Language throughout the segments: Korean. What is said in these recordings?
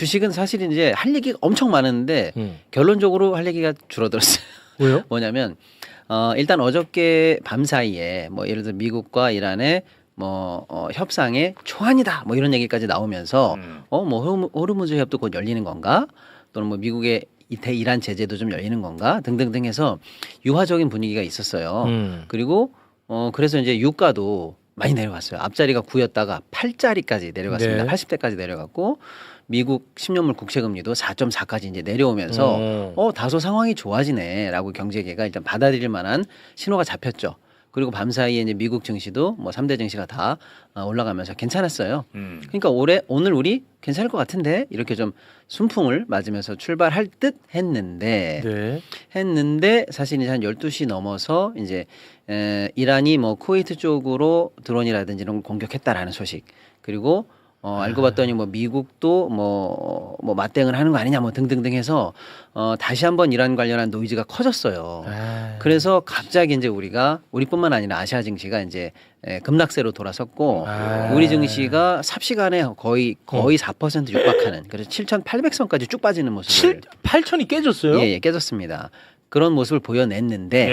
주식은 사실 이제 할 얘기가 엄청 많은데 결론적으로 할 얘기가 줄어들었어요. 왜요? 뭐냐면 일단 어저께 밤 사이에 뭐 예를 들어 미국과 이란의 뭐 협상의 초안이다 뭐 이런 얘기까지 나오면서 뭐 호르무즈 협도 곧 열리는 건가 또는 뭐 미국의 이란 제재도 좀 열리는 건가 등등등 해서 유화적인 분위기가 있었어요. 그리고 그래서 이제 유가도 많이 내려갔어요. 앞자리가 9였다가 8자리까지 내려갔습니다. 네. 80대까지 내려갔고 미국 10년물 국채금리도 4.4까지 이제 내려오면서 다소 상황이 좋아지네라고 경제계가 일단 받아들일 만한 신호가 잡혔죠. 그리고 밤 사이에 이제 미국 증시도 뭐 3대 증시가 다 올라가면서 괜찮았어요. 그러니까 오늘 우리 괜찮을 것 같은데 이렇게 좀 순풍을 맞으면서 출발할 듯 했는데 사실 이제 한 12시 넘어서 이제 이란이 뭐 쿠웨이트 쪽으로 드론이라든지 이런 걸 공격했다라는 소식 그리고 알고 봤더니 뭐 미국도 뭐 맞대응을 하는 거 아니냐 뭐 등등등 해서 다시 한번 이란 관련한 노이즈가 커졌어요. 그래서 갑자기 이제 우리뿐만 아니라 아시아 증시가 이제 급락세로 돌아섰고 우리 증시가 삽시간에 거의 4% 육박하는 그래서 7,800선까지 쭉 빠지는 모습을 8천이 깨졌어요? 예, 깨졌습니다. 그런 모습을 보여냈는데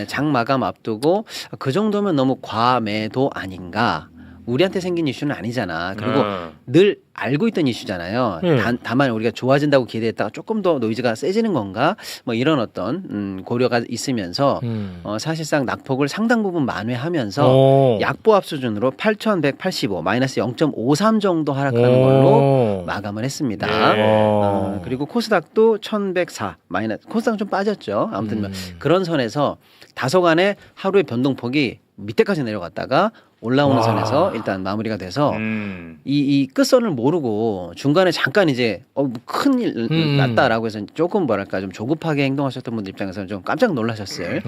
장 마감 앞두고 그 정도면 너무 과매도 아닌가. 우리한테 생긴 이슈는 아니잖아. 그리고 늘 알고 있던 이슈잖아요. 다만 우리가 좋아진다고 기대했다가 조금 더 노이즈가 세지는 건가? 뭐 이런 어떤 고려가 있으면서 사실상 낙폭을 상당 부분 만회하면서 약보합 수준으로 8,185 마이너스 0.53 정도 하락하는 걸로 마감을 했습니다. 그리고 코스닥도 1,104 마이너스 코스닥은 좀 빠졌죠. 아무튼 그런 선에서 다소간의 하루의 변동폭이 밑에까지 내려갔다가 올라오는 선에서 일단 마무리가 돼서 이 끝선을 모르고 중간에 잠깐 이제 큰일 났다라고 해서 조금 뭐랄까 좀 조급하게 행동하셨던 분들 입장에서는 좀 깜짝 놀라셨을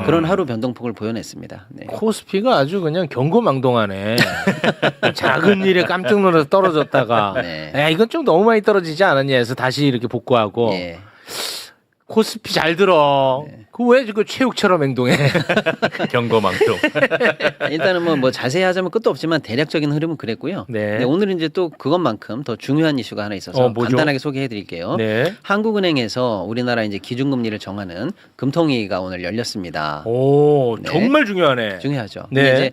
그런 하루 변동폭을 보여냈습니다. 네. 코스피가 아주 그냥 경고망동하네. 작은 일에 깜짝 놀라서 떨어졌다가 야 이건 좀 너무 많이 떨어지지 않았냐 해서 다시 이렇게 복구하고 코스피 잘 들어. 그 왜 그 체육처럼 행동해? 경고망동. 일단은 뭐 자세히 하자면 끝도 없지만 대략적인 흐름은 그랬고요. 네, 오늘은 이제 또 그것만큼 더 중요한 이슈가 하나 있어서 간단하게 소개해드릴게요. 한국은행에서 우리나라 이제 기준금리를 정하는 금통위가 오늘 열렸습니다. 오, 정말 중요하네. 중요하죠. 이제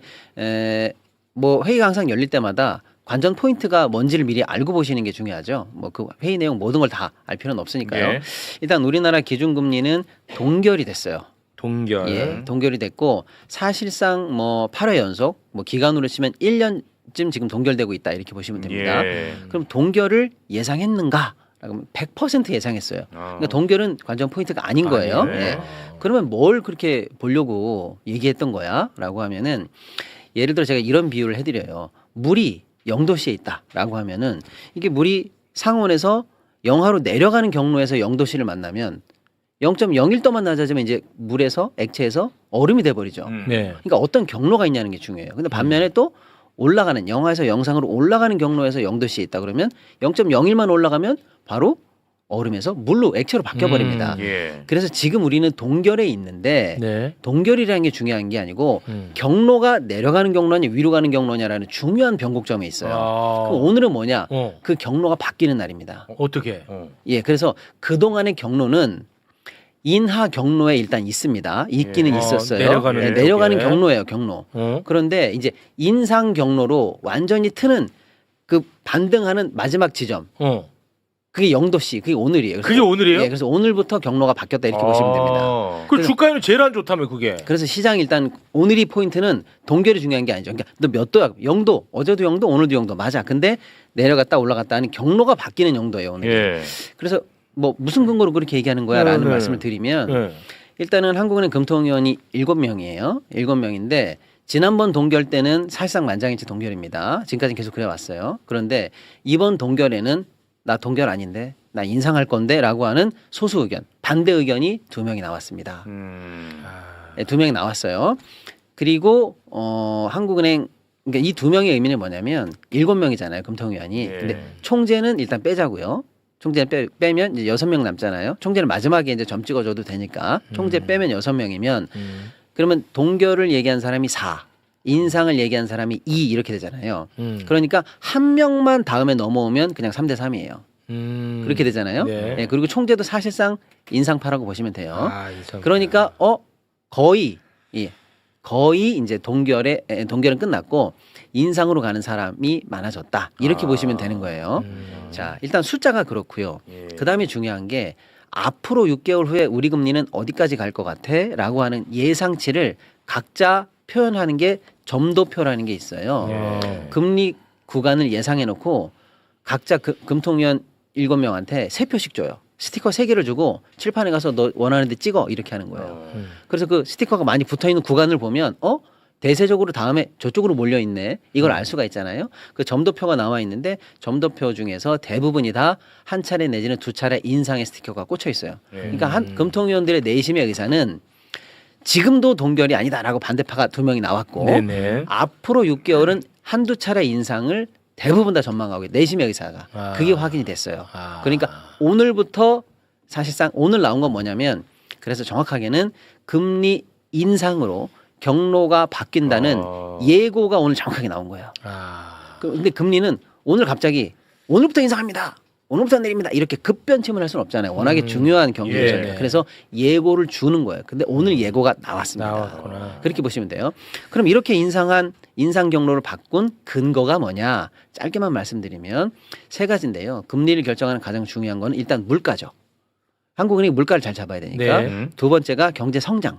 뭐 회의가 항상 열릴 때마다 관전 포인트가 뭔지를 미리 알고 보시는 게 중요하죠. 뭐 그 회의 내용 모든 걸 다 알 필요는 없으니까요. 일단 우리나라 기준금리는 동결이 됐어요. 동결이 됐고 사실상 뭐 8회 연속 뭐 기간으로 치면 1년쯤 지금 동결되고 있다 이렇게 보시면 됩니다. 그럼 동결을 예상했는가? 그러면 100% 예상했어요. 그러니까 동결은 관전 포인트가 아닌 거예요. 그러면 뭘 그렇게 보려고 얘기했던 거야?라고 하면은 예를 들어 제가 이런 비유를 해드려요. 물이 0도씨에 있다라고 하면은 이게 물이 상온에서 영하로 내려가는 경로에서 0도씨를 만나면 0.01도만 낮아지면 이제 물에서 액체에서 얼음이 돼버리죠. 그러니까 어떤 경로가 있냐는 게 중요해요. 근데 반면에 또 올라가는 영하에서 영상으로 올라가는 경로에서 0도씨에 있다 그러면 0.01만 올라가면 바로 얼음에서 물로 액체로 바뀌어버립니다. 그래서 지금 우리는 동결에 있는데 동결이라는 게 중요한 게 아니고 경로가 내려가는 경로냐 위로 가는 경로냐라는 중요한 변곡점에 있어요. 그럼 오늘은 뭐냐? 그 경로가 바뀌는 날입니다. 어떻게? 그래서 그동안의 경로는 인하 경로에 일단 있습니다. 있기는 있었어요. 내려가는 경로예요, 경로. 그런데 이제 인상 경로로 완전히 트는 그 반등하는 마지막 지점. 그게 0도씨, 그게 오늘이에요. 그게 오늘이에요? 그래서 오늘부터 경로가 바뀌었다 이렇게 보시면 됩니다. 그 주가에는 제일 안 좋다며 그게. 그래서 시장 일단 오늘이 포인트는 동결이 중요한 게 아니죠. 그러니까 너 몇 도야? 0도. 어제도 0도, 오늘도 0도. 맞아. 근데 내려갔다 올라갔다 하는 경로가 바뀌는 0도예요, 오늘. 그래서 뭐 무슨 근거로 그렇게 얘기하는 거야라는 말씀을 드리면 일단은 한국은행 금통위원이 7명이에요. 7명인데 지난번 동결 때는 사실상 만장일치 동결입니다. 지금까지 계속 그래왔어요. 그런데 이번 동결에는 나 동결 아닌데 나 인상할 건데 라고 하는 소수 의견 반대 의견이 2명이 나왔습니다. 2명이 나왔어요. 그리고 한국은행 그러니까 이 2명의 의미는 뭐냐면 7명이잖아요 금통위원이. 근데 총재는 일단 빼자고요. 총재는 빼면 이제 6명 남잖아요. 총재는 마지막에 이제 점 찍어줘도 되니까 총재 빼면 6명이면 그러면 동결을 얘기한 사람이 4 인상을 얘기한 사람이 2 이렇게 되잖아요. 그러니까 한 명만 다음에 넘어오면 그냥 3대 3이에요. 그렇게 되잖아요. 네. 네, 그리고 총재도 사실상 인상파라고 보시면 돼요. 아, 인상파. 그러니까 거의 이제 동결은 끝났고 인상으로 가는 사람이 많아졌다. 이렇게 보시면 되는 거예요. 자, 일단 숫자가 그렇고요. 예. 그다음에 중요한 게 앞으로 6개월 후에 우리 금리는 어디까지 갈 것 같아?라고 하는 예상치를 각자 표현하는 게 점도표라는 게 있어요. 예. 금리 구간을 예상해 놓고 각자 금통위원 7명한테 3표씩 줘요. 스티커 3개를 주고 칠판에 가서 너 원하는 데 찍어 이렇게 하는 거예요. 그래서 그 스티커가 많이 붙어 있는 구간을 보면 대세적으로 다음에 저쪽으로 몰려 있네. 이걸 알 수가 있잖아요. 그 점도표가 나와 있는데 점도표 중에서 대부분이 다 한 차례 내지는 2차례 인상의 스티커가 꽂혀 있어요. 그러니까 금통위원들의 내심의 의사는 지금도 동결이 아니다라고 반대파가 2명이 나왔고 네네. 앞으로 6개월은 한두 차례 인상을 대부분 다 전망하고 내심의 의사가 그게 확인이 됐어요. 그러니까 오늘부터 사실상 오늘 나온 건 뭐냐면 그래서 정확하게는 금리 인상으로 경로가 바뀐다는 예고가 오늘 정확하게 나온 거예요. 근데 금리는 오늘 갑자기 오늘부터 인상합니다. 오늘부터 내립니다. 이렇게 급변침을 할 수는 없잖아요. 워낙에 중요한 경기잖아요. 예. 그래서 예고를 주는 거예요. 근데 오늘 예고가 나왔습니다. 나왔구나. 그렇게 보시면 돼요. 그럼 이렇게 인상 경로를 바꾼 근거가 뭐냐? 짧게만 말씀드리면 3가지인데요. 금리를 결정하는 가장 중요한 거는 일단 물가죠. 한국은행이 물가를 잘 잡아야 되니까. 네. 2번째가 경제 성장.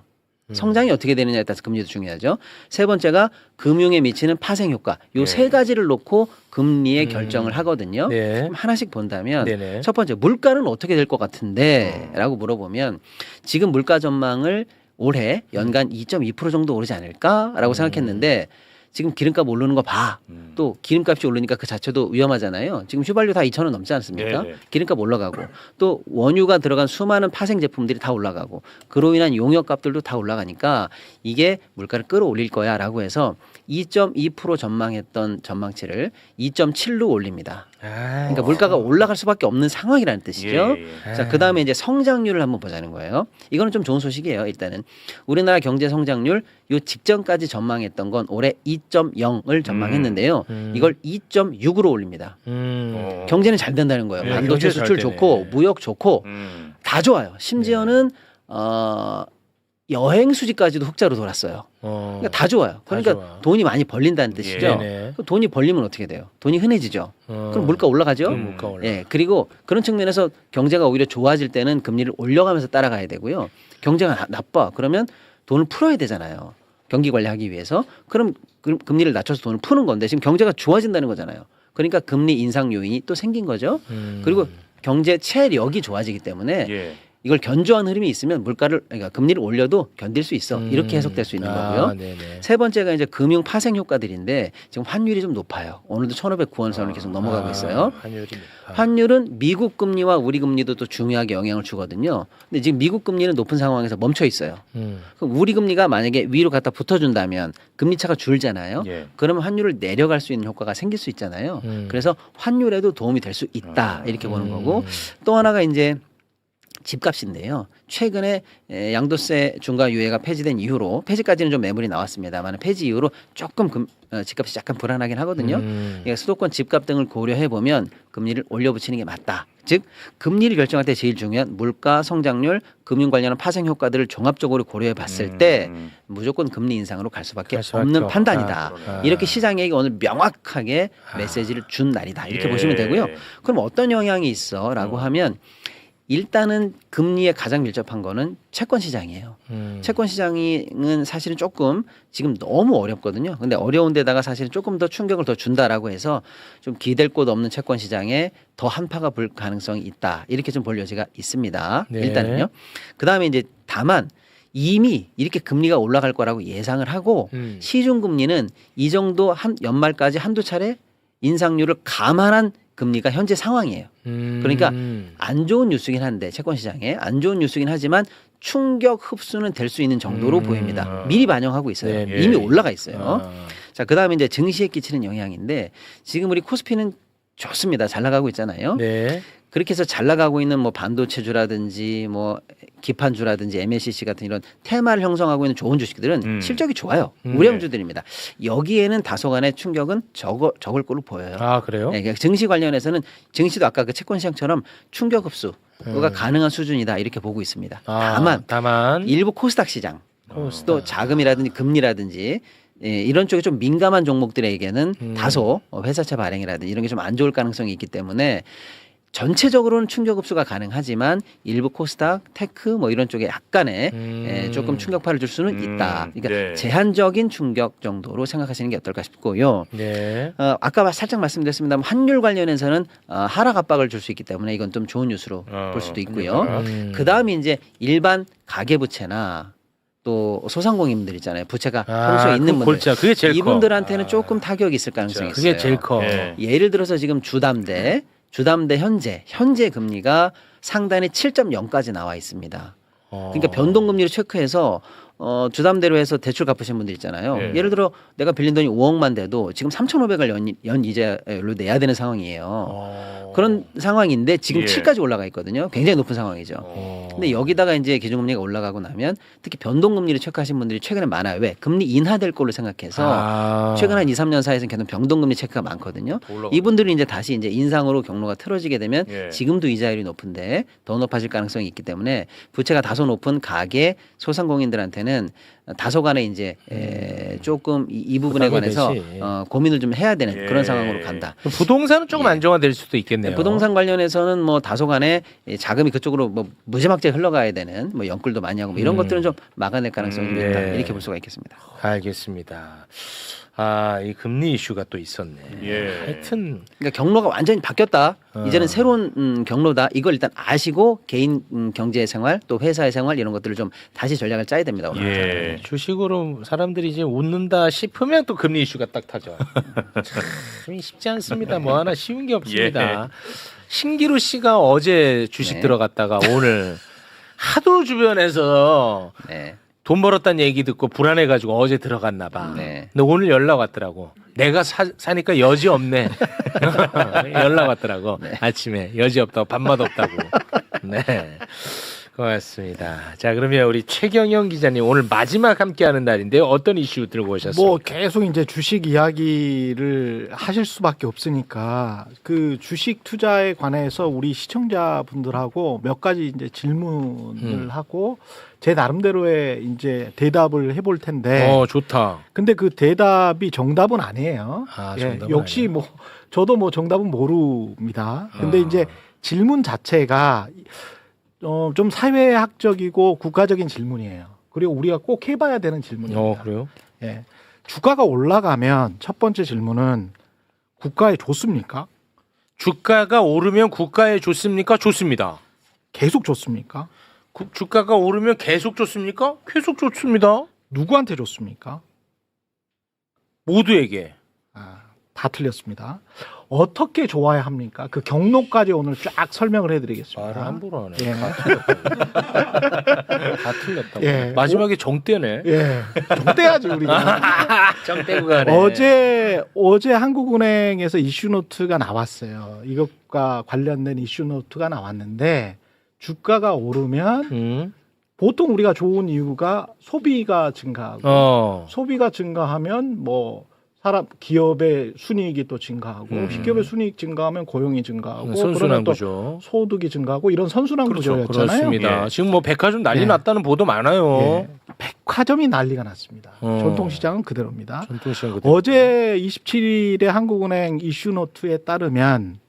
성장이 어떻게 되느냐에 따라서 금리도 중요하죠. 3번째가 금융에 미치는 파생 효과. 요 3가지를 놓고 금리의 결정을 하거든요. 네. 그럼 하나씩 본다면 네네. 첫 번째 물가는 어떻게 될 것 같은데 라고 물어보면 지금 물가 전망을 올해 연간 2.2% 정도 오르지 않을까라고 생각했는데 지금 기름값 오르는 거 봐. 또 기름값이 오르니까 그 자체도 위험하잖아요. 지금 휘발유 다 2,000원 넘지 않습니까? 네네. 기름값 올라가고 또 원유가 들어간 수많은 파생 제품들이 다 올라가고 그로 인한 용역값들도 다 올라가니까 이게 물가를 끌어올릴 거야라고 해서 2.2% 전망했던 전망치를 2.7로 올립니다. 그러니까 물가가 올라갈 수밖에 없는 상황이라는 뜻이죠. 예. 자, 그다음에 이제 성장률을 한번 보자는 거예요. 이거는 좀 좋은 소식이에요. 일단은 우리나라 경제 성장률 요 직전까지 전망했던 건 올해 2.0을 전망했는데요. 이걸 2.6으로 올립니다. 경제는 잘 된다는 거예요. 네, 반도체 경제 잘 수출 되네. 좋고 무역 좋고 다 좋아요. 심지어는 여행 수지까지도 흑자로 돌았어요. 그러니까 다 좋아요. 그러니까 좋아. 돈이 많이 벌린다는 뜻이죠. 네네. 그럼 돈이 벌리면 어떻게 돼요? 돈이 흔해지죠. 그럼 물가 올라가죠. 물가 올라. 예, 그리고 그런 측면에서 경제가 오히려 좋아질 때는 금리를 올려가면서 따라가야 되고요. 경제가 나빠. 그러면 돈을 풀어야 되잖아요. 경기 관리하기 위해서. 그럼 금리를 낮춰서 돈을 푸는 건데 지금 경제가 좋아진다는 거잖아요. 그러니까 금리 인상 요인이 또 생긴 거죠. 그리고 경제 체력이 좋아지기 때문에 예. 이걸 견조한 흐름이 있으면 그러니까 금리를 올려도 견딜 수 있어. 이렇게 해석될 수 있는 거고요. 네네. 3번째가 이제 금융 파생 효과들인데 지금 환율이 좀 높아요. 오늘도 1,509원 선을 계속 넘어가고 있어요. 환율이 환율은 미국 금리와 우리 금리도 또 중요하게 영향을 주거든요. 근데 지금 미국 금리는 높은 상황에서 멈춰 있어요. 그럼 우리 금리가 만약에 위로 갖다 붙어준다면 금리 차가 줄잖아요. 예. 그러면 환율을 내려갈 수 있는 효과가 생길 수 있잖아요. 그래서 환율에도 도움이 될 수 있다 이렇게 보는 거고 또 하나가 이제 집값인데요. 최근에 양도세 중과 유예가 폐지된 이후로 폐지까지는 좀 매물이 나왔습니다만 폐지 이후로 조금 집값이 약간 불안하긴 하거든요. 그러니까 수도권 집값 등을 고려해 보면 금리를 올려붙이는 게 맞다. 즉 금리를 결정할 때 제일 중요한 물가, 성장률, 금융 관련한 파생 효과들을 종합적으로 고려해 봤을 때 무조건 금리 인상으로 갈 수밖에 없는 없다. 판단이다. 이렇게 시장에게 오늘 명확하게 메시지를 준 날이다. 이렇게 예. 보시면 되고요. 그럼 어떤 영향이 있어라고 하면 일단은 금리에 가장 밀접한 거는 채권 시장이에요. 채권 시장은 사실은 조금 지금 너무 어렵거든요. 근데 어려운 데다가 사실은 조금 더 충격을 더 준다라고 해서 좀 기댈 곳 없는 채권 시장에 더 한파가 불 가능성이 있다. 이렇게 좀 볼 여지가 있습니다. 네. 일단은요. 그다음에 이제 다만 이미 이렇게 금리가 올라갈 거라고 예상을 하고 시중 금리는 이 정도 연말까지 한두 차례 인상률을 감안한 금리가 현재 상황이에요. 그러니까 안 좋은 뉴스긴 한데 채권 시장에 안 좋은 뉴스긴 하지만 충격 흡수는 될 수 있는 정도로 보입니다. 미리 반영하고 있어요. 네, 네. 이미 올라가 있어요. 자, 그다음에 이제 증시에 끼치는 영향인데 지금 우리 코스피는 좋습니다. 잘 나가고 있잖아요. 네. 그렇게 해서 잘 나가고 있는 뭐 반도체주라든지 뭐 기판주라든지 MLCC 같은 이런 테마를 형성하고 있는 좋은 주식들은 실적이 좋아요. 우량주들입니다. 여기에는 다소간의 충격은 적을 걸로 보여요. 아 그래요? 네, 그러니까 증시 관련해서는 증시도 아까 그 채권 시장처럼 충격 흡수가 가능한 수준이다 이렇게 보고 있습니다. 다만 일부 코스닥 시장 또 자금이라든지 금리라든지 이런 쪽에 좀 민감한 종목들에게는 다소 회사채 발행이라든지 이런 게 좀 안 좋을 가능성이 있기 때문에 전체적으로는 충격 흡수가 가능하지만 일부 코스닥, 테크 뭐 이런 쪽에 약간의 조금 충격파를 줄 수는 있다. 그러니까 네. 제한적인 충격 정도로 생각하시는 게 어떨까 싶고요. 네. 아까 살짝 말씀드렸습니다만 환율 관련해서는 하락 압박을 줄 수 있기 때문에 이건 좀 좋은 뉴스로 볼 수도 있고요. 그 다음에 이제 일반 가계부채나 또 소상공인들 있잖아요. 부채가 평소에 있는 분들, 그게 제일 커. 이분들한테는 조금 타격이 있을 가능성이 있어요. 그게 제일 커. 예를 들어서 지금 주담대 현재 금리가 상단에 7.0까지 나와 있습니다. 그러니까 변동금리를 체크해서 주담대로 해서 대출 갚으신 분들 있잖아요. 예를 들어 내가 빌린 돈이 5억만 돼도 지금 3,500을 연 이자로 내야 되는 상황이에요. 그런 상황인데 지금 7까지 올라가 있거든요. 굉장히 높은 상황이죠. 근데 여기다가 이제 기준금리가 올라가고 나면 특히 변동금리를 체크하신 분들이 최근에 많아요. 왜? 금리 인하될 걸로 생각해서 최근 한 2, 3년 사이에서는 계속 변동금리 체크가 많거든요. 이분들이 이제 다시 이제 인상으로 경로가 틀어지게 되면 지금도 이자율이 높은데 더 높아질 가능성이 있기 때문에 부채가 다소 높은 가계 소상공인들한테는 다소간에 이제 조금 이 부분에 관해서 고민을 좀 해야 되는 그런 상황으로 간다. 부동산은 조금 안정화될 수도 있겠네요. 부동산 관련해서는 뭐 다소간에 자금이 그쪽으로 뭐 무지막지하게 흘러가야 되는 뭐 연끌도 많이 하고 뭐 이런 것들은 좀 막아낼 가능성이 있다 이렇게 볼 수가 있겠습니다. 알겠습니다. 이 금리 이슈가 또 있었네. 하여튼 그러니까 경로가 완전히 바뀌었다. 이제는 새로운 경로다. 이걸 일단 아시고 개인 경제 생활 또 회사의 생활 이런 것들을 좀 다시 전략을 짜야 됩니다. 주식으로 사람들이 이제 웃는다 싶으면 또 금리 이슈가 딱 타죠. 참 쉽지 않습니다. 뭐 하나 쉬운 게 없습니다. 신기루 씨가 어제 주식 들어갔다가 오늘 하도 주변에서 돈 벌었다는 얘기 듣고 불안해가지고 어제 들어갔나 봐. 근데 오늘 연락 왔더라고. 내가 사니까 여지 없네. 연락 왔더라고. 아침에 여지 없다고 밥맛 없다고. 네. 고맙습니다. 자 그러면 우리 최경영 기자님 오늘 마지막 함께하는 날인데요. 어떤 이슈 들고 오셨습니까? 뭐 계속 이제 주식 이야기를 하실 수밖에 없으니까 그 주식 투자에 관해서 우리 시청자분들하고 몇 가지 이제 질문을 하고 제 나름대로의 이제 대답을 해볼 텐데. 좋다. 근데 그 대답이 정답은 아니에요. 정답은 역시 아니에요. 뭐 저도 뭐 정답은 모릅니다. 근데 이제 질문 자체가 좀 사회학적이고 국가적인 질문이에요. 그리고 우리가 꼭 해봐야 되는 질문입니다. 그래요? 예. 주가가 올라가면 첫 번째 질문은 국가에 좋습니까? 주가가 오르면 국가에 좋습니까? 좋습니다. 계속 좋습니까? 주가가 오르면 계속 좋습니까? 계속 좋습니다. 누구한테 좋습니까? 모두에게. 다 틀렸습니다. 어떻게 좋아야 합니까? 그 경로까지 오늘 쫙 설명을 해드리겠습니다. 말을 함부로 하네. 예. 다 틀렸다고. 예. 마지막에 정떼네. 정떼야지 우리가. 정떼고 가네. 어제 한국은행에서 이슈노트가 나왔어요. 이것과 관련된 이슈노트가 나왔는데 주가가 오르면 보통 우리가 좋은 이유가 소비가 증가하고 소비가 증가하면 뭐 기업의 순이익이 또 증가하고 기업의 순이익 증가하면 고용이 증가하고 선순환 또 구조, 소득이 증가하고 이런 선순환 구조였잖아요. 그렇습니다. 지금 뭐 백화점 난리 났다는 보도 많아요. 백화점이 난리가 났습니다. 전통시장은 그대로입니다. 전통시장 그대로. 어제 27일에 한국은행 이슈노트에 따르면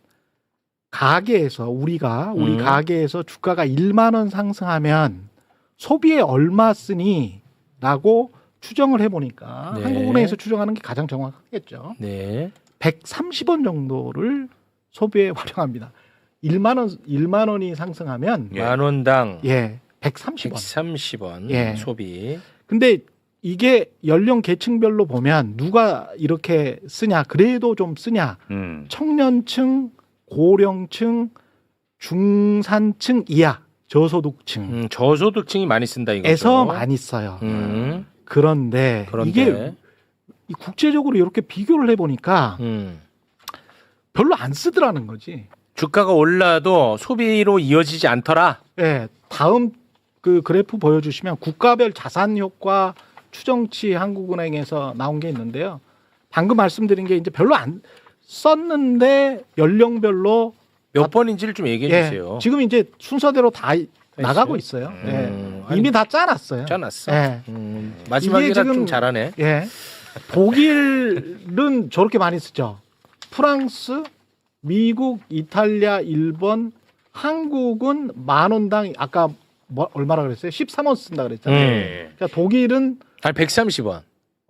가게에서 우리 가게에서 주가가 1만 원 상승하면 소비에 얼마 쓰니라고 추정을 해보니까 한국은행에서 추정하는 게 가장 정확하겠죠. 130원 정도를 소비에 활용합니다. 1만 원이 상승하면 만 원당 130원. 130원 소비. 근데 이게 연령 계층별로 보면 누가 이렇게 쓰냐? 그래도 좀 쓰냐? 청년층, 고령층, 중산층 이하, 저소득층. 저소득층이 많이 쓴다 이거죠. 에서 많이 써요. 그런데 이게 국제적으로 이렇게 비교를 해보니까 별로 안 쓰더라는 거지. 주가가 올라도 소비로 이어지지 않더라. 예, 다음 그 그래프 보여주시면 국가별 자산 효과 추정치 한국은행에서 나온 게 있는데요. 방금 말씀드린 게 이제 별로 안 썼는데 연령별로 몇 번인지를 좀 얘기해 주세요. 예, 지금 이제 순서대로 다 나가고 있어요. 이미 다 짜놨어요. 짜놨어. 예. 마지막이라 이게 지금- 좀 잘하네. 예. 독일은 저렇게 많이 쓰죠. 프랑스, 미국, 이탈리아, 일본, 한국은 10,000원당 아까 얼마라 그랬어요? 13원 쓴다 그랬잖아요. 그러니까 독일은 한 130원.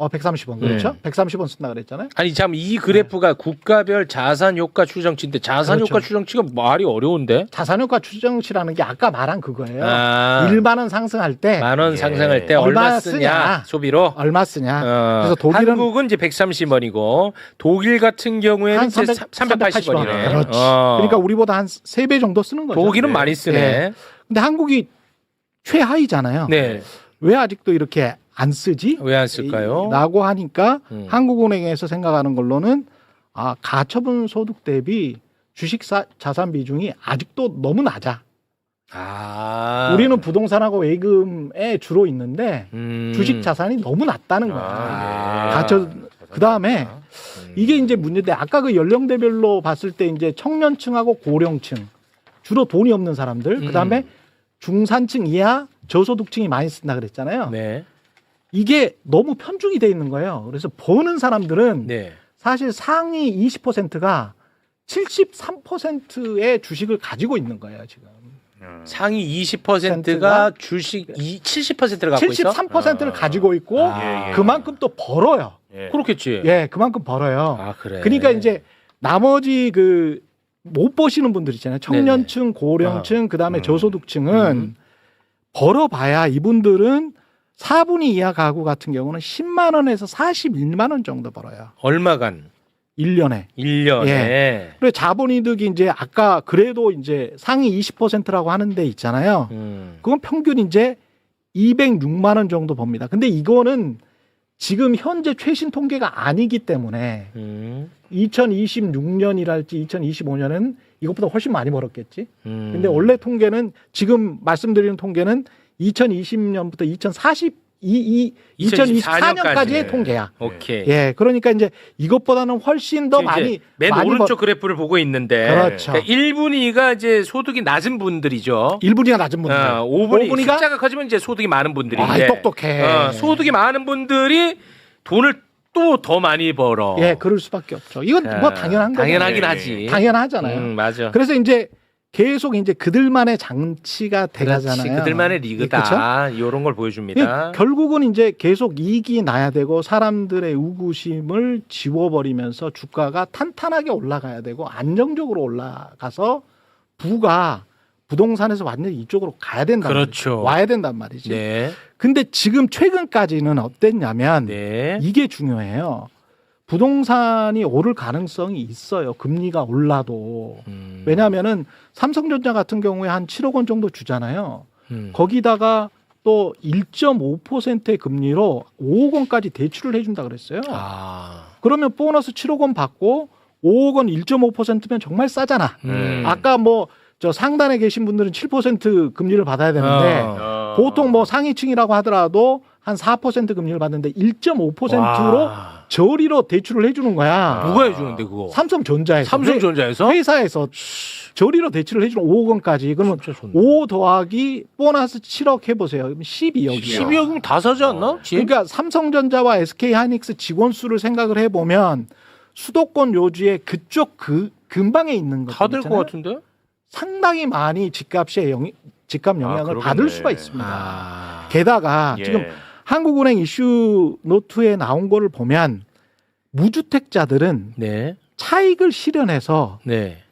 130원 그렇죠? 130원 쓴다 그랬잖아요. 아니 참 이 그래프가 국가별 자산 효과 추정치인데 자산 그렇죠. 효과 추정치가 말이 어려운데. 자산효과 추정치라는 게 아까 말한 그거예요. 아, 1만 원 상승할 때 10,000원 상승할 때 얼마 얼마 쓰냐 쓰냐. 소비로. 얼마 쓰냐. 그래서 그래서 독일은 한국은 이제 130원이고 독일 같은 경우에는 한 380원이네. 그렇지. 그러니까 우리보다 한 3배 정도 쓰는 거죠. 독일은 많이 쓰네. 네. 근데 한국이 최하위잖아요. 네. 왜 아직도 이렇게 안 쓰지? 왜 안 쓸까요? 라고 하니까 한국은행에서 생각하는 걸로는 가처분 소득 대비 주식 자산 비중이 아직도 너무 낮아. 아. 우리는 부동산하고 예금에 주로 있는데 주식 자산이 너무 낮다는 거야. 아, 그 다음에 이게 이제 문제인데 아까 그 연령대별로 봤을 때 이제 청년층하고 고령층 주로 돈이 없는 사람들 그 다음에 중산층 이하 저소득층이 많이 쓴다 그랬잖아요. 네. 이게 너무 편중이 돼 있는 거예요. 그래서 버는 사람들은 네. 사실 상위 20%가 73%의 주식을 가지고 있는 거예요, 지금. 상위 20%가 주식 70%를 갖고 있어? 73%를 가지고 있고 아, 그만큼 또 벌어요. 그렇겠지. 예, 그만큼 벌어요. 아, 그래. 그러니까 이제 나머지 그 못 버시는 분들 있잖아요. 청년층, 고령층, 그다음에 저소득층은 벌어봐야 이분들은 4분위 이하 가구 같은 경우는 10만 원에서 41만 원 정도 벌어요. 얼마간? 1년에. 1년에. 예. 그리고 자본이득이 이제 아까 그래도 이제 상위 20%라고 하는 데 있잖아요. 그건 평균 이제 206만 원 정도 법니다. 근데 이거는 지금 현재 최신 통계가 아니기 때문에 2026년이랄지 2025년은 이것보다 훨씬 많이 벌었겠지. 근데 원래 통계는 지금 말씀드리는 통계는 2020년부터 2024년까지의 통계야. 오케이. 예, 그러니까 이제 이것보다는 훨씬 더 많이 맨 많이 오른쪽 그래프를 보고 있는데 그렇죠. 그러니까 1분위가 이제 소득이 낮은 분들이죠. 1분위가 낮은 분들. 5분위 숫자가 커지면 이제 소득이 많은 분들인데. 똑똑해. 소득이 많은 분들이 돈을 또 더 많이 벌어. 예, 그럴 수밖에 없죠. 이건 뭐 당연한 거죠. 당연하긴 하지. 당연하잖아요. 맞아. 그래서 이제 계속 이제 그들만의 장치가 돼가잖아요. 그들만의 리그다. 이런 걸 보여줍니다. 결국은 이제 계속 이익이 나야 되고 사람들의 우구심을 지워버리면서 주가가 탄탄하게 올라가야 되고 안정적으로 올라가서 부가 부동산에서 완전히 이쪽으로 가야 된단 그렇죠. 말이지. 와야 된단 말이지. 네. 근데 지금 최근까지는 어땠냐면 네. 이게 중요해요. 부동산이 오를 가능성이 있어요. 금리가 올라도. 왜냐하면은 삼성전자 같은 경우에 한 7억 원 정도 주잖아요. 거기다가 또 1.5%의 금리로 5억 원까지 대출을 해준다 그랬어요. 그러면 보너스 7억 원 받고 5억 원 1.5%면 정말 싸잖아. 아까 뭐 저 상단에 계신 분들은 7% 금리를 받아야 되는데 보통 뭐 상위층이라고 하더라도 한 4% 금리를 받는데 1.5%로 저리로 대출을 해주는 거야. 누가 해주는데 그거? 삼성전자에서. 삼성전자에서? 회사에서 저리로 대출을 해주는 5억 원까지. 그러면 5 더하기 보너스 7억 해보세요. 그럼 12억이요. 12억이면 다 사지 않나? 그러니까 삼성전자와 SK하이닉스 직원 수를 생각을 해보면 수도권 요지에 그쪽 근방에 있는 것 다 될 것 같은데? 상당히 많이 집값에 집값 영향을 받을 수가 있습니다. 게다가 지금 한국은행 이슈 노트에 나온 거를 보면 무주택자들은 네. 차익을 실현해서 네.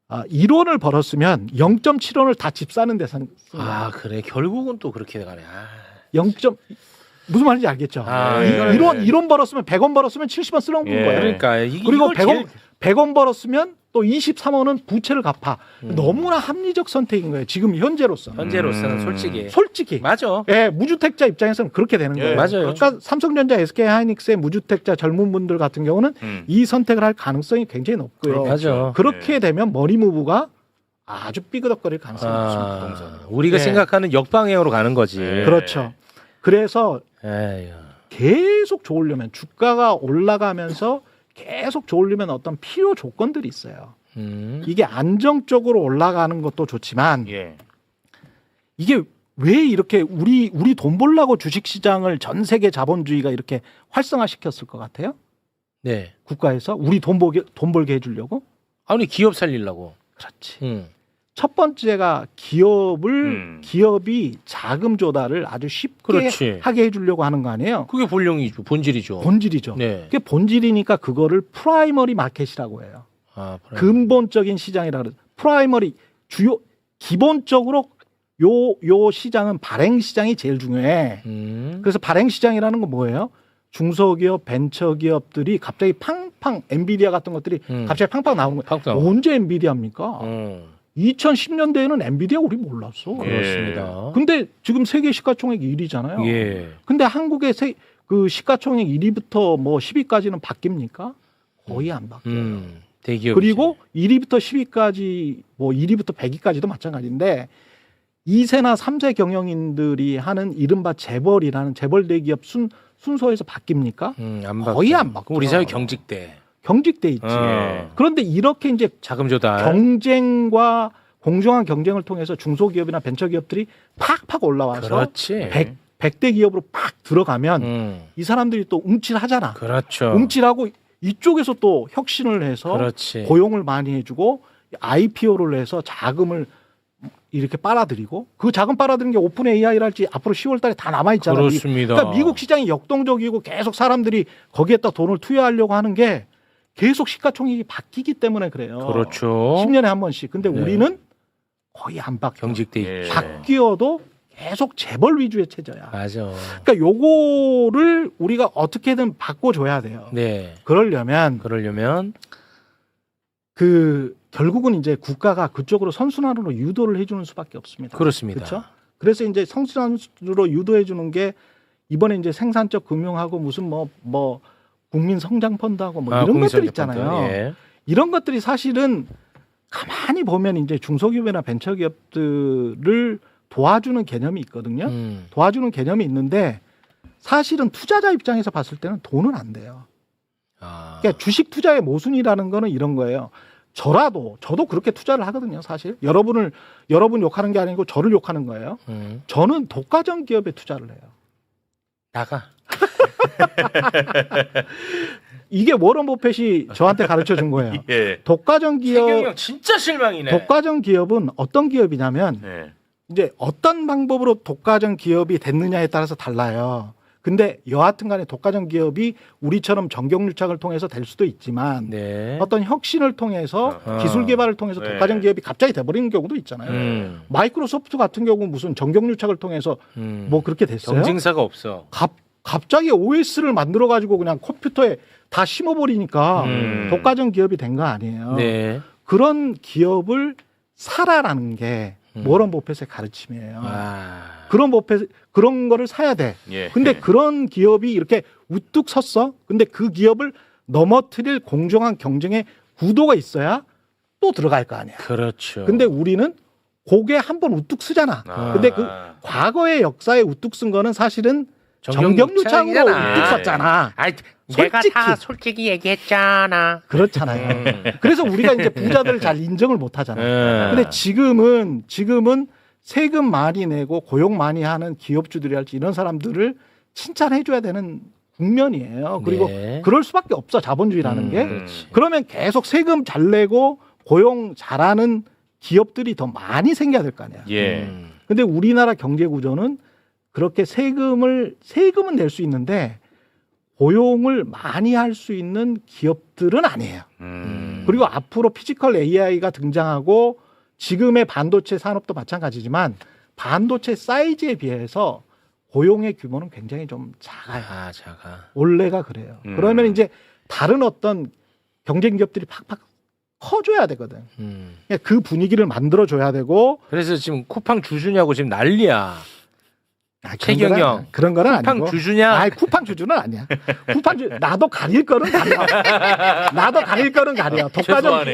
1원을 벌었으면 0.7원을 다 집 사는 데 씁니다. 그래. 결국은 또 그렇게 가네. 0. 무슨 말인지 알겠죠? 1원 벌었으면 100원 벌었으면 70원 쓰는 거예요. 그러니까 그리고 100원 벌었으면 또 23호는 부채를 갚아. 너무나 합리적 선택인 거예요. 지금 현재로서. 현재로서는 솔직히. 맞아. 예, 무주택자 입장에서는 그렇게 되는 거예요. 맞아요. 그러니까 삼성전자, SK하이닉스의 무주택자 젊은 분들 같은 경우는 이 선택을 할 가능성이 굉장히 높고요. 맞아. 그렇게 되면 머리 무브가 아주 삐그덕거릴 가능성이 높습니다. 우리가 생각하는 역방향으로 가는 거지. 그렇죠. 그래서 에휴. 계속 좋으려면 주가가 올라가면서 계속 좋으려면 어떤 필요 조건들이 있어요. 이게 안정적으로 올라가는 것도 좋지만 이게 왜 이렇게 우리 돈 벌라고 주식시장을 전 세계 자본주의가 이렇게 활성화시켰을 것 같아요? 네. 국가에서 우리 돈 벌게 해주려고? 아니 기업 살리려고. 그렇지. 첫 번째가 기업이 자금 조달을 아주 쉽게 하게 해주려고 하는 거 아니에요? 그게 본질이죠. 본질이죠. 네. 그게 본질이니까 그거를 프라이머리 마켓이라고 해요. 근본적인 시장이라 그래요. 프라이머리 기본적으로 요 시장은 발행 시장이 제일 중요해. 그래서 발행 시장이라는 건 뭐예요? 중소기업, 벤처기업들이 갑자기 팡팡 엔비디아 같은 것들이 갑자기 팡팡 나오는 거예요. 언제 엔비디아입니까? 2010년대에는 엔비디아 우리 몰랐어. 그렇습니다. 근데 지금 세계 시가총액 1위잖아요. 예. 근데 한국의 그 시가총액 1위부터 뭐 10위까지는 바뀝니까? 거의 안 바뀌어요. 대기업이지. 그리고 1위부터 10위까지 뭐 1위부터 100위까지도 마찬가지인데 2세나 3세 경영인들이 하는 이른바 재벌이라는 재벌 대기업 순서에서 바뀝니까? 거의 안 바뀌어요. 우리 사회 경직돼 있지. 그런데 이렇게 이제 자금 조달 경쟁과 공정한 경쟁을 통해서 중소기업이나 벤처기업들이 팍팍 올라와서 그렇지. 100대 기업으로 팍 들어가면 이 사람들이 또 움찔하잖아. 그렇죠. 움찔하고 이쪽에서 또 혁신을 해서 고용을 많이 해주고 IPO를 해서 자금을 이렇게 빨아들이고 그 자금 빨아들이는 게 오픈 AI랄지 앞으로 10월 달에 다 남아있잖아요. 그렇습니다. 그러니까 미국 시장이 역동적이고 계속 사람들이 거기에다 돈을 투여하려고 하는 게 계속 시가총액이 바뀌기 때문에 그래요. 그렇죠. 10년에 한 번씩. 근데 우리는 거의 안 바뀌어. 경직돼 있죠. 바뀌어도 계속 재벌 위주의 체제야. 맞아. 그러니까 요거를 우리가 어떻게든 바꿔줘야 돼요. 네. 그러려면 결국은 이제 국가가 그쪽으로 선순환으로 유도를 해주는 수밖에 없습니다. 그렇습니다. 그렇죠? 그래서 이제 선순환으로 유도해 주는 게 이번에 이제 생산적 금융하고 무슨 뭐 국민 성장 펀드하고 뭐 이런 것들 있잖아요. 예. 이런 것들이 사실은 가만히 보면 이제 중소기업이나 벤처기업들을 도와주는 개념이 있거든요. 도와주는 개념이 있는데 사실은 투자자 입장에서 봤을 때는 돈은 안 돼요. 그러니까 주식 투자의 모순이라는 거는 이런 거예요. 저도 그렇게 투자를 하거든요, 사실. 여러분 욕하는 게 아니고 저를 욕하는 거예요. 저는 독과점 기업에 투자를 해요. 나가. 이게 워런 버핏이 저한테 가르쳐 준 거예요. 독과점 기업. 최경영 진짜 실망이네. 독과점 기업은 어떤 기업이냐면 이제 어떤 방법으로 독과점 기업이 됐느냐에 따라서 달라요. 근데 여하튼 간에 독과점 기업이 우리처럼 정경유착을 통해서 될 수도 있지만 어떤 혁신을 통해서 기술 개발을 통해서 독과점 기업이 갑자기 돼버리는 경우도 있잖아요. 마이크로소프트 같은 경우 무슨 정경유착을 통해서 뭐 그렇게 됐어요? 경쟁사가 없어. 갑자기 OS를 만들어 가지고 그냥 컴퓨터에 다 심어버리니까 독과점 기업이 된 거 아니에요. 그런 기업을 사라라는 게 워런 버핏의 가르침이에요. 그런 거를 사야 돼. 근데 그런 기업이 이렇게 우뚝 섰어. 근데 그 기업을 넘어뜨릴 공정한 경쟁의 구도가 있어야 또 들어갈 거 아니야. 그렇죠. 근데 우리는 고개 한번 우뚝 쓰잖아. 근데 그 과거의 역사에 우뚝 쓴 거는 사실은 정경유착으로 우뚝 섰잖아. 내가 다 솔직히 얘기했잖아. 그렇잖아요. 그래서 우리가 이제 부자들을 잘 인정을 못 하잖아요. 근데 지금은 세금 많이 내고 고용 많이 하는 기업주들이랄지 이런 사람들을 칭찬해줘야 되는 국면이에요. 그리고 그럴 수밖에 없어, 자본주의라는 게. 그러면 계속 세금 잘 내고 고용 잘하는 기업들이 더 많이 생겨야 될 거 아니야. 근데 우리나라 경제 구조는 그렇게 세금은 낼 수 있는데 고용을 많이 할 수 있는 기업들은 아니에요. 그리고 앞으로 피지컬 AI가 등장하고 지금의 반도체 산업도 마찬가지지만 반도체 사이즈에 비해서 고용의 규모는 굉장히 좀 작아요. 작아. 원래가 그래요. 그러면 이제 다른 어떤 경쟁 기업들이 팍팍 커줘야 되거든. 그 분위기를 만들어줘야 되고. 그래서 지금 쿠팡 주주냐고 지금 난리야. 최경영 그런 거는 쿠팡 아니고. 주주냐? 아니 쿠팡 주주는 아니야. 쿠팡 주 나도 가릴 거는 가려. 나도 가릴 거는 가려. 독과점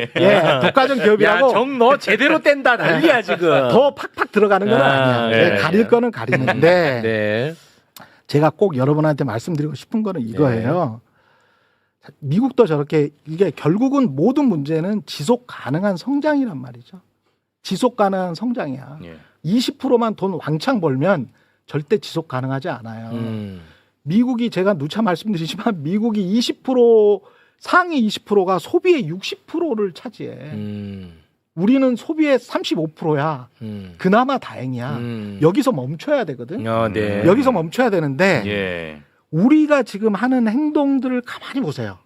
독과점 기업이라고. 정 너 제대로 뗀다 난리야 지금. 더 팍팍 들어가는 건 아니야. 네. 가릴 거는 가리는데. 네. 제가 꼭 여러분한테 말씀드리고 싶은 거는 이거예요. 미국도 저렇게 이게 결국은 모든 문제는 지속 가능한 성장이란 말이죠. 지속 가능한 성장이야. 20%만 돈 왕창 벌면 절대 지속 가능하지 않아요. 미국이 제가 누차 말씀드리지만 미국이 20% 상위 20%가 소비의 60%를 차지해. 우리는 소비의 35%야. 그나마 다행이야. 여기서 멈춰야 되거든. 네. 여기서 멈춰야 되는데 우리가 지금 하는 행동들을 가만히 보세요.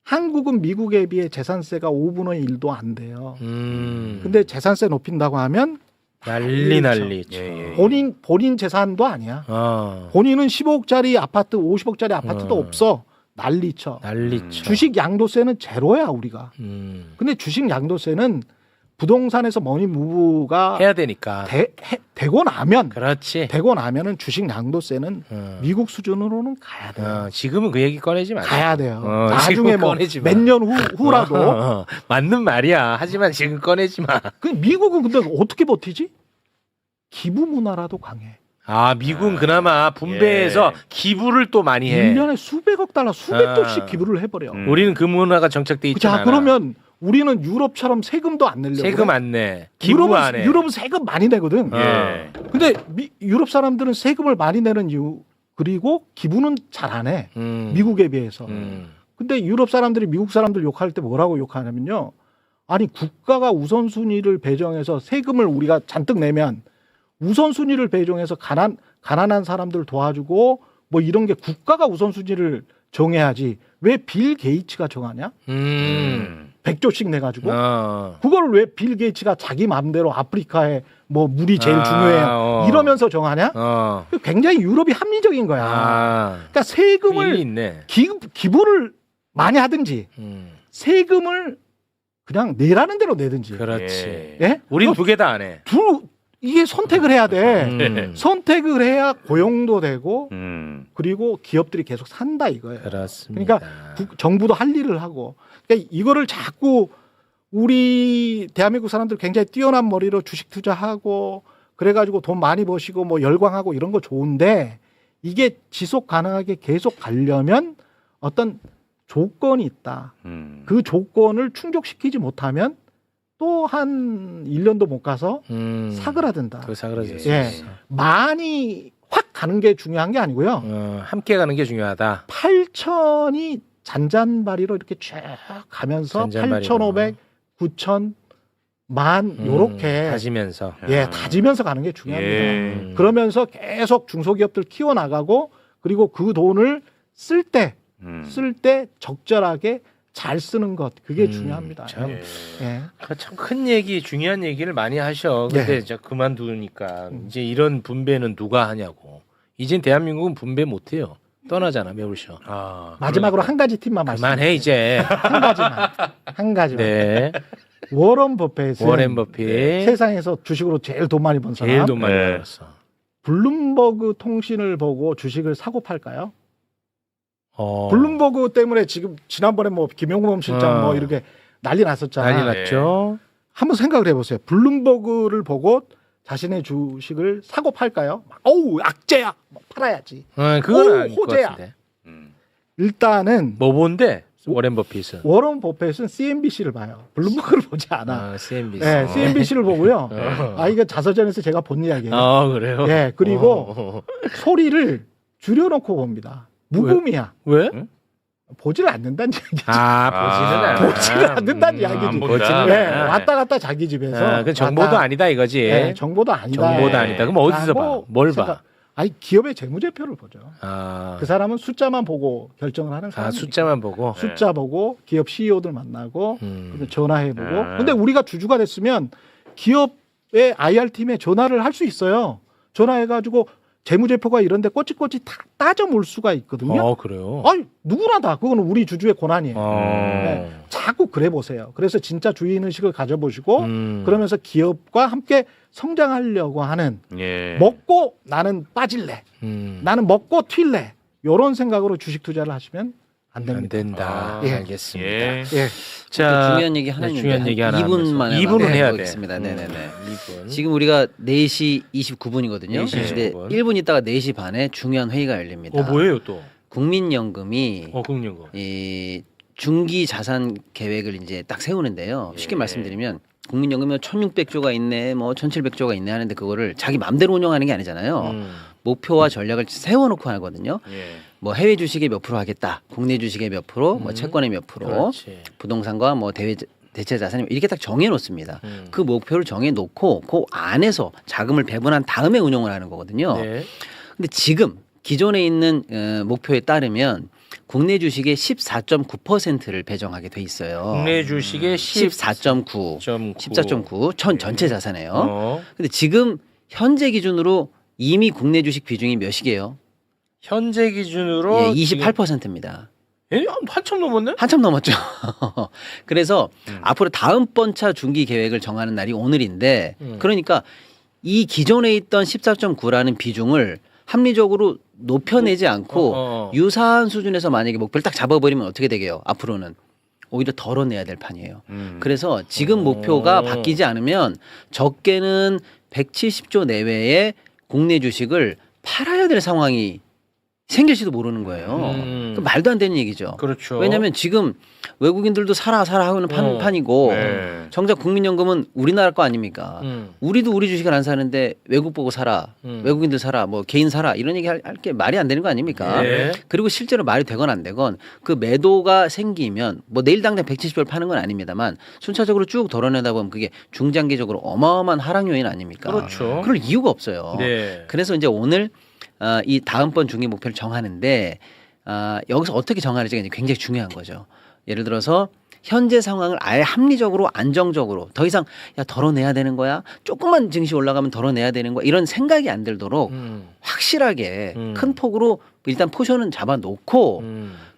한국은 미국에 비해 재산세가 5분의 1도 안 돼요. 근데 재산세 높인다고 하면 난리. 본인 재산도 아니야. 본인은 15억짜리 아파트, 50억짜리 아파트도 없어. 난리쳐. 주식 양도세는 제로야 우리가. 근데 주식 양도세는 부동산에서 머니 무브가 해야 되니까. 되고 나면 그렇지. 되고 나면은 주식 양도세는 미국 수준으로는 가야 돼요. 지금은 그 얘기 꺼내지 마. 가야 돼요. 나중에 뭐 몇 년 후라도 맞는 말이야. 하지만 지금 꺼내지 마. 그 미국은 근데 어떻게 버티지? 기부 문화라도 강해. 미국은 그나마 분배해서 기부를 또 많이 해. 1년에 수백억 달러, 수백조씩 기부를 해버려. 우리는 그 문화가 정착돼 있지 않아. 그러면 우리는 유럽처럼 세금도 안 내려고. 세금 안 내. 기부 안 해. 유럽은 세금 많이 내거든. 근데 유럽 사람들은 세금을 많이 내는 이유 그리고 기부는 잘 안 해. 미국에 비해서. 근데 유럽 사람들이 미국 사람들 욕할 때 뭐라고 욕하냐면요. 아니 국가가 우선순위를 배정해서 세금을 우리가 잔뜩 내면 우선순위를 배정해서 가난한 사람들 도와주고 뭐 이런 게 국가가 우선순위를 정해야지 왜 빌 게이츠가 정하냐? 100조씩 내가지고 그걸 왜 빌 게이츠가 자기 마음대로 아프리카에 뭐 물이 제일 중요해 이러면서 정하냐? 굉장히 유럽이 합리적인 거야. 그러니까 세금을 기부를 많이 하든지 세금을 그냥 내라는 대로 내든지. 그렇지. 예? 우린 두 개 다 안 해. 이게 선택을 해야 돼. 선택을 해야 고용도 되고 그리고 기업들이 계속 산다 이거예요. 그렇습니다. 그러니까 정부도 할 일을 하고 그러니까 이거를 자꾸 우리 대한민국 사람들 굉장히 뛰어난 머리로 주식 투자하고 그래가지고 돈 많이 버시고 뭐 열광하고 이런 거 좋은데 이게 지속 가능하게 계속 가려면 어떤 조건이 있다. 그 조건을 충족시키지 못하면 또 한 1년도 못 가서 사그라든다. 사그라졌어. 많이 확 가는 게 중요한 게 아니고요. 함께 가는 게 중요하다. 8천이 잔잔바리로 이렇게 쭉 가면서 8,500, 9,000, 만 요렇게 다지면서 다지면서 가는 게 중요합니다. 그러면서 계속 중소기업들 키워나가고 그리고 그 돈을 쓸 때 적절하게 잘 쓰는 것 그게 중요합니다. 참 큰 얘기 중요한 얘기를 많이 하셔. 근데 이제 그만두니까 이제 이런 분배는 누가 하냐고. 이젠 대한민국은 분배 못해요. 떠나잖아 매울쇼. 마지막으로 한 가지 팀만 그만해 이제. 한 가지만. 네. 워런 버핏 세상에서 주식으로 제일 돈 많이 번 사람. 제일 돈 많이 벌었어. 블룸버그 통신을 보고 주식을 사고 팔까요? 블룸버그 때문에 지금 지난번에 뭐 김용범 실장 뭐 이렇게 난리 났었잖아요. 난리 났죠. 한번 생각을 해보세요. 블룸버그를 보고 자신의 주식을 사고 팔까요? 어우 악재야. 팔아야지. 그건 호재야. 일단은 뭐 본데? 워렌 버핏은. 워런 버핏은 CNBC를 봐요. 블룸버그를 보지 않아. CNBC. 네, CNBC를 보고요. 이거 자서전에서 제가 본 이야기예요. 그래요? 네, 그리고 소리를 줄여놓고 봅니다. 무음이야. 왜? 보지를 않는다는 이야기지. 보지는 않는다는 이야기지. 왔다 갔다 자기 집에서. 그 정보도 아니다 이거지. 네, 정보도 아니다. 그럼 어디서 봐? 뭘 봐? 기업의 재무제표를 보죠. 그 사람은 숫자만 보고 결정을 하는 사람. 숫자만 보고. 숫자 보고 기업 CEO들 만나고 전화해보고. 근데 우리가 주주가 됐으면 기업의 IR 팀에 전화를 할 수 있어요. 전화해가지고 재무제표가 이런데 꼬치꼬치 다 따져 물 수가 있거든요. 그래요? 아니 누구나 다 그거는 우리 주주의 권한이에요. 아. 네, 자꾸 그래 보세요. 그래서 진짜 주인 의식을 가져보시고 그러면서 기업과 함께 성장하려고 하는 예. 먹고 나는 빠질래, 나는 먹고 튈래 이런 생각으로 주식 투자를 하시면 안 됩니다. 안 된다. 아. 예. 알겠습니다. 예. 예. 자, 중요한 얘기 하나 네, 있는데 중요한 얘기 하나 2분만 2분은 해야 돼. 있습니다. 네네네. 2분. 지금 우리가 4시 29분이거든요. 4시 근데 29분. 1분 있다가 4시 반에 중요한 회의가 열립니다. 뭐예요 또? 국민연금이 국민연금. 이 중기 자산 계획을 이제 딱 세우는데요. 쉽게 예. 말씀드리면 국민연금이 1,600조가 있네, 뭐 1,700조가 있네 하는데 그거를 자기 마음대로 운영하는 게 아니잖아요. 목표와 전략을 세워놓고 하거든요. 예. 뭐 해외 주식에 몇 프로 하겠다, 국내 주식에 몇 프로, 뭐 채권에 몇 프로, 그렇지. 부동산과 뭐 대체 자산이 이렇게 딱 정해놓습니다. 그 목표를 정해놓고 그 안에서 자금을 배분한 다음에 운용을 하는 거거든요. 네. 근데 지금 기존에 있는 목표에 따르면 국내 주식의 14.9%를 배정하게 돼 있어요. 국내 주식의 14.9, 14.9 전체 자산이에요. 어. 근데 지금 현재 기준으로 이미 국내 주식 비중이 몇이게요? 현재 기준으로 예, 28%입니다. 예? 한참 넘었네? 한참 넘었죠. 그래서 앞으로 다음번 차 중기 계획을 정하는 날이 오늘인데 그러니까 이 기존에 있던 14.9라는 비중을 합리적으로 높여내지 않고 유사한 수준에서 만약에 목표를 딱 잡아버리면 어떻게 되게요? 앞으로는 오히려 덜어내야 될 판이에요. 그래서 지금 목표가 바뀌지 않으면 적게는 170조 내외의 국내 주식을 팔아야 될 상황이 생길지도 모르는 거예요. 그 말도 안 되는 얘기죠. 그렇죠. 왜냐하면 지금 외국인들도 사라 하고는 판이고 네. 정작 국민연금은 우리나라 거 아닙니까? 우리도 우리 주식을 안 사는데 외국 보고 사라, 외국인들 사라, 뭐 개인 사라 이런 얘기 할 게 말이 안 되는 거 아닙니까? 네. 그리고 실제로 말이 되건 안 되건 그 매도가 생기면 뭐 내일 당장 170별 파는 건 아닙니다만 순차적으로 쭉 덜어내다 보면 그게 중장기적으로 어마어마한 하락 요인 아닙니까? 그렇죠. 그럴 이유가 없어요. 네. 그래서 이제 오늘 이 다음번 중기 목표를 정하는데 여기서 어떻게 정하는지가 굉장히 중요한 거죠. 예를 들어서 현재 상황을 아예 합리적으로 안정적으로 더 이상 야 덜어내야 되는 거야 조금만 증시 올라가면 덜어내야 되는 거야 이런 생각이 안 들도록 확실하게 큰 폭으로 일단 포션은 잡아놓고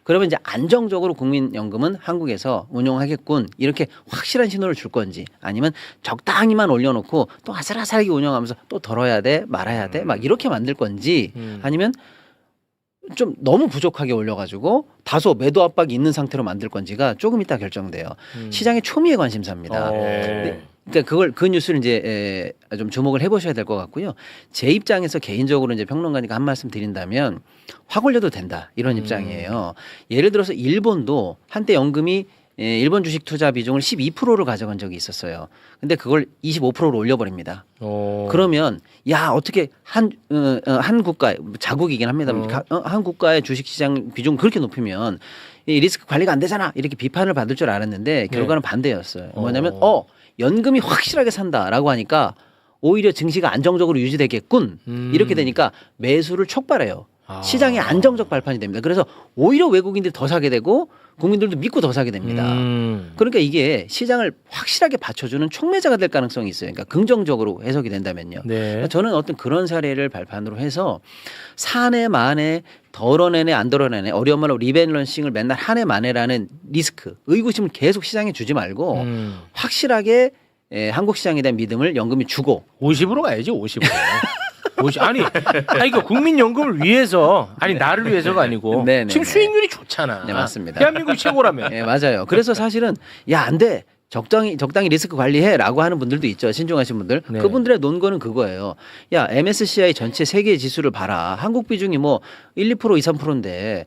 그러면 이제 안정적으로 국민연금은 한국에서 운용하겠군 이렇게 확실한 신호를 줄 건지 아니면 적당히만 올려놓고 또 아슬아슬하게 운영하면서 또 덜어야 돼 말아야 돼 막 이렇게 만들 건지 아니면 좀 너무 부족하게 올려가지고 다소 매도 압박이 있는 상태로 만들 건지가 조금 이따 결정돼요. 시장의 초미의 관심사입니다. 그러니까 그 뉴스를 이제 좀 주목을 해보셔야 될 것 같고요. 제 입장에서 개인적으로 이제 평론가니까 한 말씀 드린다면 확 올려도 된다 이런 입장이에요. 예를 들어서 일본도 한때 연금이 일본 주식 투자 비중을 12%를 가져간 적이 있었어요. 근데 그걸 25%로 올려버립니다. 그러면 야 어떻게 한 국가 자국이긴 합니다만 한 국가의 주식 시장 비중 그렇게 높이면 이 리스크 관리가 안 되잖아 이렇게 비판을 받을 줄 알았는데 결과는 반대였어요. 뭐냐면 연금이 확실하게 산다라고 하니까 오히려 증시가 안정적으로 유지되겠군 이렇게 되니까 매수를 촉발해요. 시장의 안정적 발판이 됩니다. 그래서 오히려 외국인들이 더 사게 되고 국민들도 믿고 더 사게 됩니다. 그러니까 이게 시장을 확실하게 받쳐주는 촉매자가 될 가능성이 있어요. 그러니까 긍정적으로 해석이 된다면요. 네. 저는 어떤 그런 사례를 발판으로 해서 사내 만에 덜어내네 안 덜어내네 어려운 말로 리밸런싱을 맨날 한 해 만에라는 리스크 의구심을 계속 시장에 주지 말고 확실하게 한국 시장에 대한 믿음을 연금이 주고 50으로 가야지 50으로. 아니 이거 국민연금을 위해서 나를 위해서가 아니고 네네네. 지금 수익률이 좋잖아. 네, 맞습니다. 대한민국 최고라며. 네, 맞아요. 그래서 사실은 야, 안 돼. 적당히 리스크 관리해라고 하는 분들도 있죠. 신중하신 분들. 네. 그분들의 논거는 그거예요. 야, MSCI 전체 세계 지수를 봐라. 한국 비중이 뭐 1, 2%, 2, 3%인데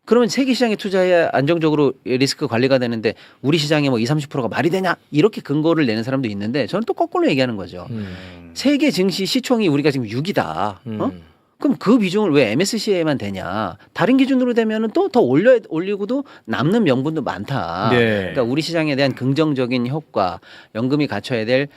그러면 세계 시장에 투자해야 안정적으로 리스크 관리가 되는데 우리 시장에 뭐 2, 30%가 말이 되냐? 이렇게 근거를 내는 사람도 있는데 저는 또 거꾸로 얘기하는 거죠. 세계 증시 시총이 우리가 지금 6이다. 그럼 그 비중을 왜 MSCI에만 되냐? 다른 기준으로 되면은 또 더 올리고도 남는 명분도 많다. 네. 그러니까 우리 시장에 대한 긍정적인 효과, 연금이 갖춰야 될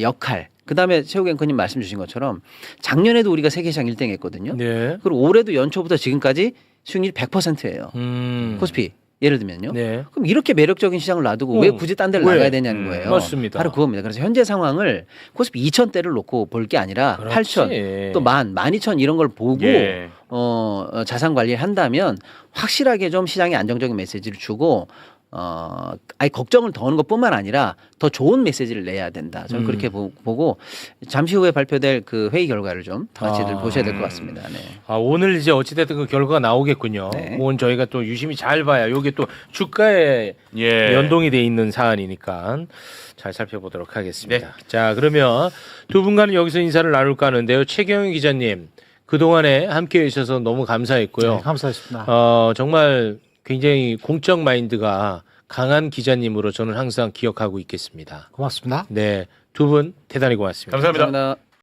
역할. 그다음에 최욱 앵커님 말씀 주신 것처럼 작년에도 우리가 세계 시장 1등 했거든요. 네. 그리고 올해도 연초부터 지금까지 수익률이 100%예요. 코스피. 예를 들면요. 네. 그럼 이렇게 매력적인 시장을 놔두고 왜 굳이 딴 데를 왜? 나가야 되냐는 거예요. 맞습니다. 바로 그겁니다. 그래서 현재 상황을 코스피 2,000대를 놓고 볼 게 아니라 그렇지. 8,000, 또 10,000, 12,000 이런 걸 보고 예. 자산 관리를 한다면 확실하게 좀 시장에 안정적인 메시지를 주고 아예 걱정을 더 하는 것뿐만 아니라 더 좋은 메시지를 내야 된다. 저는 그렇게 보고 잠시 후에 발표될 그 회의 결과를 좀 같이들 보셔야 될 것 같습니다. 네. 오늘 이제 어찌됐든 그 결과가 나오겠군요. 네. 오늘 저희가 또 유심히 잘 봐야 이게 또 주가에 예. 연동이 돼 있는 사안이니까 잘 살펴보도록 하겠습니다. 네. 자, 그러면 두 분과는 여기서 인사를 나눌까 하는데요. 최경영 기자님, 그동안에 함께해 주셔서 너무 감사했고요. 네, 감사했습니다. 정말 굉장히 공적 마인드가 강한 기자님으로 저는 항상 기억하고 있겠습니다. 고맙습니다. 네, 두 분 대단히 고맙습니다. 감사합니다. 감사합니다.